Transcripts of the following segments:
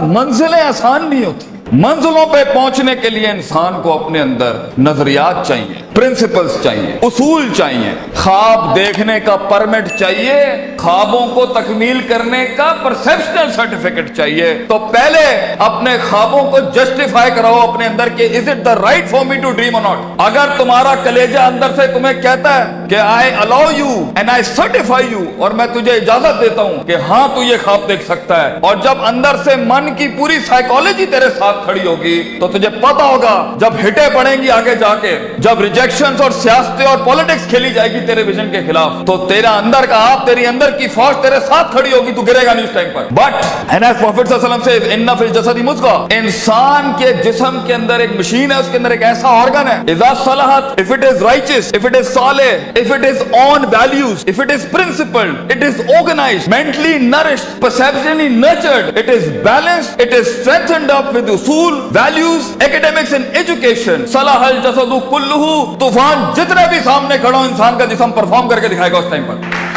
منزلیں آسان نہیں ہوتی. منزلوں پہ پہنچنے کے لیے انسان کو اپنے اندر نظریات چاہیے, پرنسپلز چاہیے, اصول چاہیے, خواب دیکھنے کا پرمٹ چاہیے, خوابوں کو تکمیل کرنے کا پرسپشنل سرٹیفکیٹ چاہیے. تو پہلے اپنے خوابوں کو جسٹیفائی کراؤ اپنے اندر کہ is it the right for me to dream اور ناٹ. اگر تمہارا کلیجہ اندر سے تمہیں کہتا ہے کہ I allow you and I certify you, اور میں تجھے اجازت دیتا ہوں کہ ہاں تو یہ خواب دیکھ سکتا ہے, اور جب اندر سے من کی پوری سائیکالوجی تیرے ساتھ کھڑی ہوگی تو تجھے پتا ہوگا جب ہٹے پڑیں گی آگے جا کے, جب ریجیکشنز اور سیاستیں اور پولیٹکس کھیلی جائے گی تیرے ویژن کے خلاف, تو تیرا اندر کا آپ, تیری اندر کی فوج تیرے ساتھ کھڑی ہوگی, تو گرے گا نہیں اس ٹائم پر. بٹ اینڈ ایز پروفیٹ صلی اللہ علیہ وسلم سے ان فی الجسد مضغہ, انسان کے جسم کے اندر ایک مشین ہے, اس کے اندر ایک ایسا آرگن ہے, اذا صلحت, if it is righteous, if it is Saleh, if it is on values, if it is principled, it is organized, mentally nourished, perceptually nurtured, it is balanced, it is strengthened up with usul, values, academics and education, صلح الجسد کلہ. طوفان جتنے بھی سامنے کھڑا انسان کا جسم perform کر کے دکھائے گا اس ٹائم پر.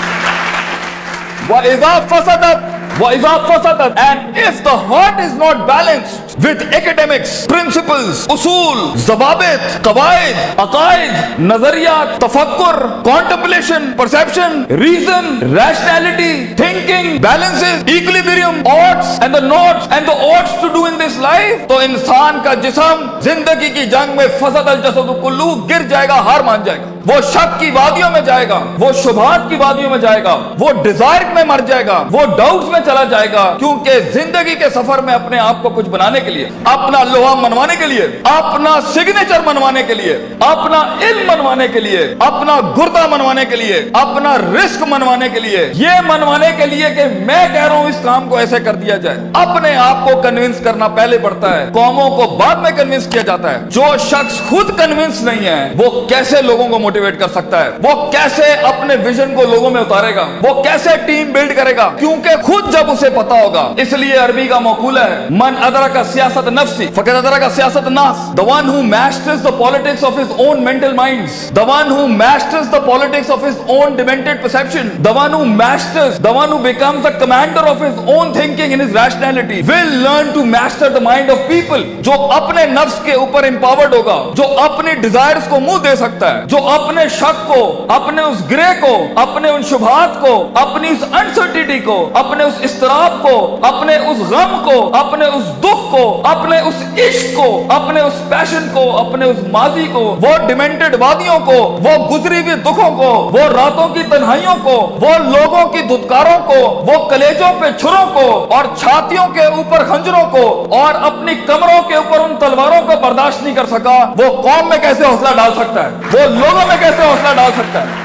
وَإِذَا فَسَدَتْ وَإِذَا فَسَدَتْ, and if the heart is not balanced with academics, principles, usul, ضوابط, قواعد, عقائد, نظریات, تفکر, contemplation, perception, reason, rationality, thinking, balances, equilibrium, odds and the nots and the odds to do in this life, تو انسان کا جسم زندگی کی جنگ میں فسد الجسد کلہ, گر جائے گا, ہار مان جائے گا, وہ شک کی وادیوں میں جائے گا, وہ شبہات کی وادیوں میں جائے گا, وہ ڈیزائر میں مر جائے گا, وہ ڈاؤٹس میں چلا جائے گا. کیونکہ زندگی کے سفر میں اپنے آپ کو کچھ بنانے کے لیے, اپنا لوہا منوانے کے لیے, اپنا سگنیچر منوانے کے لیے, اپنا علم منوانے کے لیے, اپنا گردہ منوانے کے لیے, اپنا رزق منوانے کے لیے, یہ منوانے کے لیے کہ میں کہہ رہا ہوں اس کام کو ایسے کر دیا جائے, اپنے آپ کو کنونس کرنا پہلے پڑتا ہے, قوموں کو بعد میں کنونس کیا جاتا ہے. جو شخص خود کنونس نہیں ہے وہ کیسے لوگوں کو موٹیویٹ کر سکتا ہے, وہ کیسے اپنے ویژن کو لوگوں میں اتارے گا, وہ کیسے ٹیم بلڈ کرے گا, کیونکہ خود جب اسے پتا ہوگا. اس لیے عربی کا مقولہ ہے, من ادرک سیاست نفسی فقد ادرک سیاست الناس, the one who masters the politics of his own mental minds, the one who masters the politics of his own demented perception, the one who masters, the one who becomes the commander of his own thinking and his rationality will learn to master the mind of people. جو اپنے نفس کے اوپر empowered ہوگا, جو اپنی desires کو منہ دے سکتا ہے, جو اپنے شک کو, اپنے اس گرے کو, اپنے ان شبہات کو, اپنی اس انسرٹینٹی کو, اپنے اس اضطراب کو, اپنے اس غم کو, اپنے اس دکھ کو, اپنے اس عشق کو, اپنے اس پیشن کو, اپنے اس ماضی کو, وہ ڈیمنٹڈ وادیوں کو, وہ گزری ہوئی دکھوں کو, وہ راتوں کی تنہائیوں کو, وہ لوگوں کی دھتکاروں کو, وہ کلیجوں پہ چھروں کو اور چھاتیوں کے اوپر خنجروں کو اور اپنی کمروں کے اوپر ان تلواروں کو برداشت نہیں کر سکا, وہ قوم میں کیسے حوصلہ ڈال سکتا ہے, وہ لوگوں میں کیسے حوصلہ ڈال سکتا ہے.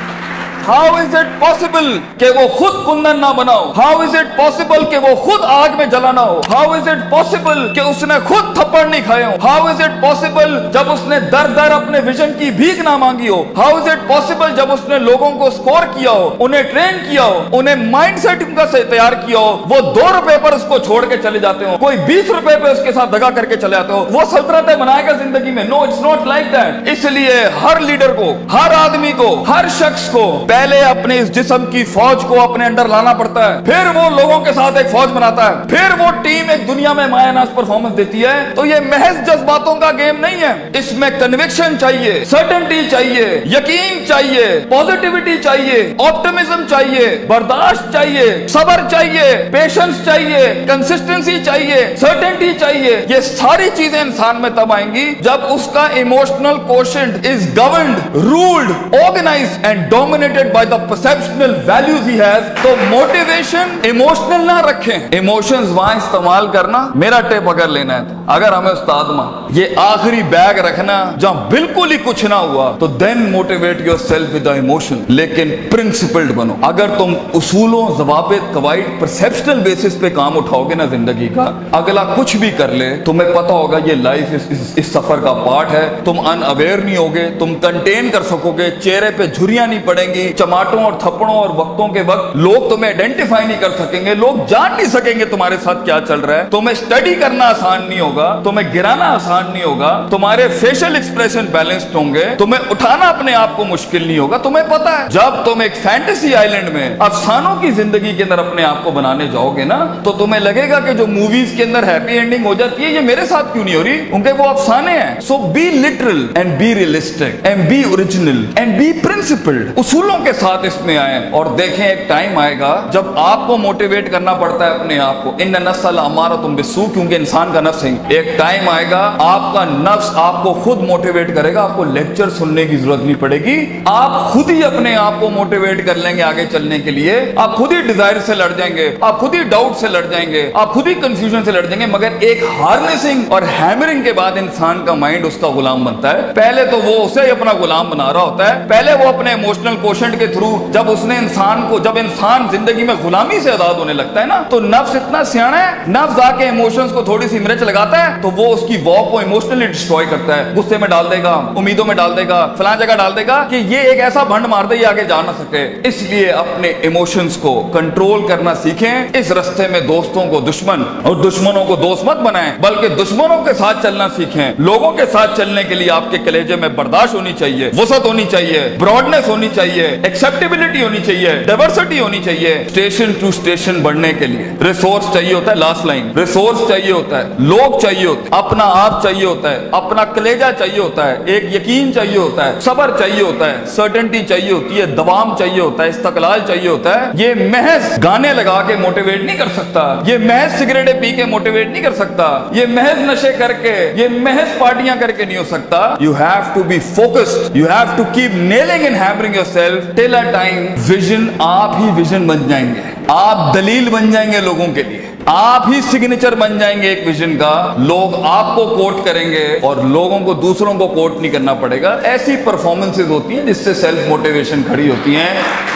How is it possible کہ وہ خود کندن نہ بناؤ, how is it possible کہ وہ خود آگ میں جلانا ہو, how is it possible کہ اس نے خود تھپڑ نہیں کھائے ہو, how is it possible جب اس نے در در اپنے ویژن کی بھیک نہ مانگی ہو, how is it possible جب اس نے لوگوں کو سکور کیا ہو, انہیں ٹرین کیا ہو, انہیں مائنڈ سیٹ ان کا سے تیار کیا ہو, وہ 2 روپے پر اس کو چھوڑ کے چلے جاتے ہو, کوئی 20 روپے پہ اس کے ساتھ دگا کر کے چلے جاتے ہو, وہ سلطنتیں بنائے گا زندگی میں. No, it's not like that. اس لیے ہر لیڈر کو, ہر آدمی کو, ہر شخص کو پہلے اپنے اس جسم کی فوج کو اپنے اندر لانا پڑتا ہے, پھر وہ لوگوں کے ساتھ ایک فوج بناتا ہے, پھر وہ ٹیم ایک دنیا میں مایہ ناز پرفارمنس دیتی ہے. تو یہ محض جذباتوں کا گیم نہیں ہے, اس میں کنوکشن چاہیے, سرٹنٹی چاہیے, یقین چاہیے, پوزیٹیوٹی چاہیے, آپٹمزم چاہیے, برداشت چاہیے, صبر چاہیے, پیشنس چاہیے, کنسسٹنسی چاہیے, سرٹنٹی چاہیے. یہ ساری چیزیں انسان میں تب آئیں گی جب اس کا emotional quotient is governed, ruled, organised and dominated by the perceptual values he has. تو موٹیویشن ایموشنل نہ رکھیں, ایموشنز وہاں استعمال کرنا. میرا ٹیپ اگر لینا ہے, اگر ہمیں استاد ماں یہ آخری بیگ رکھنا جہاں بالکل ہی کچھ نہ ہوا, تو then motivate yourself with the emotion, لیکن principled بنو. اگر تم اصولوں, ضوابط, قواعد, perceptual basis پہ کام اٹھاؤ گے نا زندگی کا, اگلا کچھ بھی کر لے تمہیں پتا ہوگا یہ لائف اس سفر کا پارٹ ہے. تم ان اویئر نہیں ہوگے, تم کنٹین کر سکو گے, چہرے پہ جھریاں نہیں پڑیں گی, चमाटों और थप्पड़ों और वक्तों के वक्त लोग तुम्हें आइडेंटिफाई नहीं कर सकेंगे, लोग जान नहीं सकेंगे तुम्हारे साथ क्या चल रहा है। तुम्हें स्टडी करना आसान नहीं होगा, तुम्हें गिराना आसान नहीं होगा, तुम्हारे फेशियल एक्सप्रेशन बैलेंस्ड होंगे, तुम्हें उठाना अपने आप को मुश्किल नहीं होगा। तुम्हें पता है जब तुम एक फैंटेसी आइलैंड में अफसानों की जिंदगी के अंदर अपने आप को बनाने जाओगे ना, तो तुम्हें लगेगा कि जो मूवीज के अंदर हैप्पी एंडिंग हो जाती है, ये मेरे साथ क्यों नहीं हो रही, उनके वो अफसाने हैं। So be literal and be realistic and be original and be principled. उसूलों के साथ इसमें आए और देखें एक टाइम आएगा जब आपको मोटिवेट करना पड़ता है अपने आप को। इन नस्ल अमारा तुम बिस्सू, क्योंकि इंसान का नफ्स है। एक टाइम आएगा आपका नफ्स आपको खुद मोटिवेट करेगा, आपको लेक्चर सुनने की जरूरत नहीं पड़ेगी, आप खुद ही अपने आप को मोटिवेट कर लेंगे आगे चलने के लिए। आप खुद ही डिजायर से लड़ जाएंगे, आप खुद ही डाउट से लड़ जाएंगे, आप खुद ही कंफ्यूजन से लड़ जाएंगे। मगर एक हार्नेसिंग और हैमरिंग के बाद इंसान का माइंड उसका गुलाम बनता है। पहले तो वो उसे ही अपना गुलाम बना रहा होता है, पहले वो अपने इमोशनल कोशेंट के थ्रू जब उसने इंसान को, जब इंसान जिंदगी में गुलामी से आजाद होने लगता है ना, तो नफ्स इतना सियाना है, नफ्स आके इमोशंस को थोड़ी सी मिर्च लगाता है तो वो उसकी वॉक को इमोशनली डिस्ट्रॉय करता है, गुस्से में डाल देगा, उम्मीदों में डाल देगा, फलां जगह डाल देगा कि ये एक ऐसा भंड मार दे ये आगे जा ना सके। इसलिए अपने इमोशंस को कंट्रोल करना सीखें। इस रास्ते में दोस्तों को दुश्मन और दुश्मनों को दोस्त मत बनाएं, बल्कि दुश्मनों के साथ चलना सीखें। लोगों के साथ चलने के लिए आपके कलेजे में बर्दाश्त होनी चाहिए, वसअत होनी चाहिए, ब्रॉडनेस होनी चाहिए, एक्सेप्टेबिलिटी होनी चाहिए, डाइवर्सिटी होनी चाहिए। स्टेशन टू स्टेशन बढ़ने के लिए रिसोर्स चाहिए होता है, लास्ट लाइन, रिसोर्स चाहिए होता है, लोग चाहिए होते हैं, अपना आप चाहिए होता है, अपना कलेजा चाहिए होता है, एक यकीन चाहिए होता है, सब्र चाहिए होता है, सर्टेनिटी चाहिए होती है, दवाम चाहिए होता है, इस्तकलाल चाहिए होता है। ये महज गाने लगा के मोटिवेट नहीं कर सकता, ये महज सिगरेटें पी के मोटिवेट नहीं कर सकता, ये महज नशे करके, ये महज पार्टियां करके नहीं हो सकता। You have to be focused, you have to keep nailing and hammering yourself till a time vision, आप ही विजन बन जाएंगे, आप दलील बन जाएंगे लोगों के लिए, आप ही सिग्नेचर बन जाएंगे एक विजन का। लोग आपको कोट करेंगे और लोगों को दूसरों को कोट नहीं करना पड़ेगा। ऐसी परफॉर्मेंसेज होती हैं जिससे सेल्फ मोटिवेशन खड़ी होती हैं।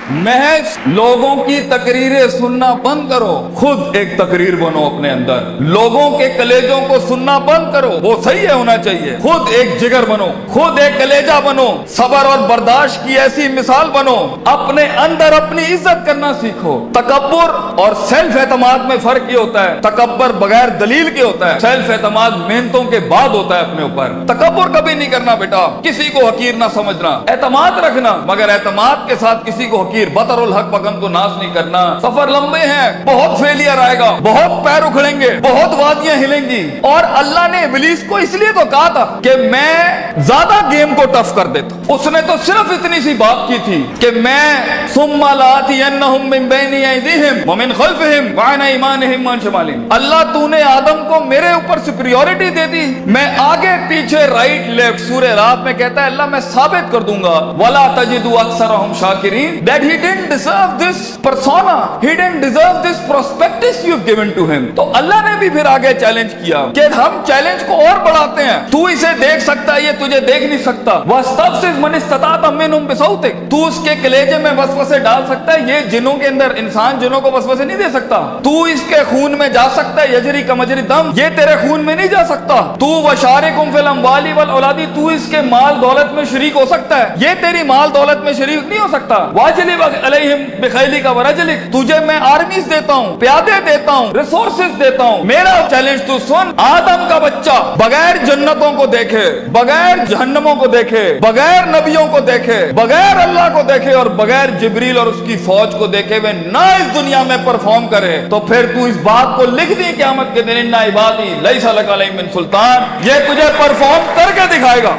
महज लोगों की तकरीरें सुनना बंद करो, खुद एक तकरीर बनो अपने अंदर। लोगों के कलेजों को सुनना बंद करो, वो सही है होना चाहिए, खुद एक जिगर बनो, खुद एक कलेजा बनो, सब्र और बर्दाश्त की ऐसी मिसाल बनो। अपने अंदर अपनी इज्जत करना सीखो। तकब्बुर और सेल्फ एतमाद में फर्क ये होता है, तकब्बुर बगैर दलील के होता है, सेल्फ एतमाद मेहनतों के बाद होता है अपने ऊपर। तकब्बुर कभी नहीं करना बेटा, किसी को हकीर ना समझना, एतमाद रखना, मगर एतमाद के साथ किसी को बतरुल हक पगम को नाश नहीं करना। सफर लंबे हैं, बहुत फेलियर आएगा, बहुत पैर उखड़ेंगे, बहुत वादियां हिलेंगी। और अल्लाह ने इब्लीस को इसलिए तो कहा था कि मैं ज्यादा गेम को टफ कर देता। उसने तो सिर्फ इतनी सी बात की थी कि मैं सुम्मा लातियन्नहुम मिन बैनि अयदीहिम व मिन खल्फिहिम व अन अयमानिहिम व अन शमालिहिम। अल्लाह तूने आदम को मेरे ऊपर सुपीरियरिटी दे दी, मैं आगे पीछे राइट लेफ्ट। सूरह रात में कहता है अल्लाह मैं साबित कर दूंगा, वला तजिदु अक्सरहुम शाकिरीन, that he didn't deserve this persona, he didn't deserve this prospectus you've given to him। तो अल्लाह ने भी फिर आगे चैलेंज किया कि हम चैलेंज को और बढ़ाते हैं, तू इसे देख सकता है, ये तुझे देख नहीं सकता। वस्तफ़िज़ मन इस्तताअ मिनहुम बिसौतिक, तू उसके कलेजे में वसवसे डाल सकता है, ये जिनों के अंदर, इंसान जिनों को वसवसे नहीं दे सकता। तू इसके खून में जा सकता है, यजरी कमजरी दम, ये तेरे खून में नहीं जा सकता। तू वशारिकुम फिल अम्वाली वल औलादी, तू इसके माल दौलत में शरीक हो सकता है, ये तेरी माल दौलत में शरीक नहीं हो सकता। वाजिली अलैहिम बिखैलिका व रजलिक, तुझे मैं आर्मीज देता हूँ, प्यादे देता हूँ, रिसोर्सेज देता हूँ। मेरा चैलेंज तू सुन, आदम का बच्चा बगैर जन्नतों को देखे, बगैर जहन्नमों को देखे, बगैर नबियों को देखे, बगैर अल्लाह को देखे और बगैर जिब्रील और उसकी फौज को देखे हुए ना इस दुनिया में परफॉर्म करे, तो फिर तू इस बात को लिख दी क़यामत के दिन, इन्ना इबादी लैसा लक अलैहिम मिन सुल्तान, ये तुझे परफॉर्म करके दिखाएगा।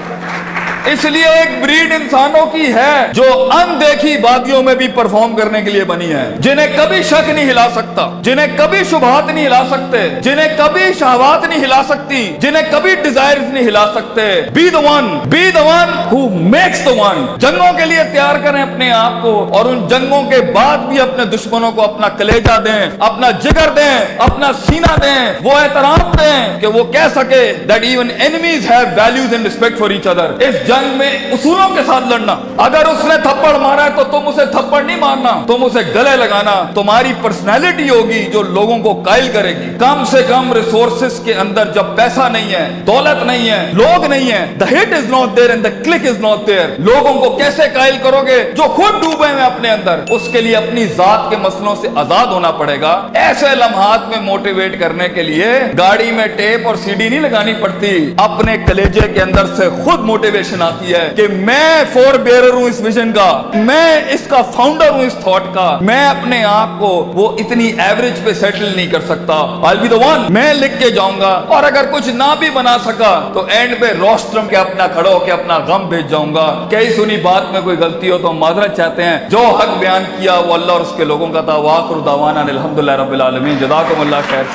इसलिए एक ब्रीड इंसानों की है जो अनदेखी वादियों में भी परफॉर्म करने के लिए बनी है, जिन्हें कभी शक नहीं हिला सकता, जिन्हें कभी शुबहात नहीं हिला सकते, जिन्हें कभी शहवात नहीं हिला सकती, जिन्हें कभी डिजायर्स नहीं हिला सकते। Be the one who makes the one. जंगों के लिए तैयार करें अपने आप को, और उन जंगों के बाद भी अपने दुश्मनों को अपना कलेजा दें, अपना जिगर दें, अपना सीना दें, वो एहतराम दें कि वो कह सके that even enemies have values and respect for each other. इस जंग में उसूलों के साथ लड़ना। अगर उसने थप्पड़ मारा है तो तुम उसे थप्पड़ नहीं मारना, तुम उसे गले लगाना। तुम्हारी पर्सनैलिटी होगी जो लोगों को कायल करेगी। कम से कम रिसोर्सेस के अंदर जब पैसा नहीं है, दौलत नहीं है, लोग नहीं है, the hit is not there and the click is not there, लोगों को कैसे कायल करोगे जो खुद डूबे हैं अपने अंदर? उसके लिए अपनी जात के मसलों से आजाद होना पड़ेगा। ऐसे लम्हात में मोटिवेट करने के लिए गाड़ी में टेप और सीडी नहीं लगानी पड़ती, अपने कलेजे के अंदर से खुद मोटिवेशन आती है कि मैं फोर बेरर हूं इस विजन का, मैं इसका फाउंडर हूं इस थॉट का। मैं अपने आप को वो इतनी एवरेज पे सेटल नहीं कर सकता, I'll be the one, मैं लिख के जाऊंगा। और अगर कुछ ना भी बना सका तो एंड पे रोस्ट्रम के अपना खड़ो के अपना गम भेज जाऊंगा। कई सुनी बात में कोई गलती हो तो माजरत चाहते हैं, जो हक बयान किया वो अल्लाह और उसके लोगों का था। वाखिर दावाना अल्हम्दुलिल्लाह रब्बिल आलमीन, जज़ाकुमुल्लाह खैर।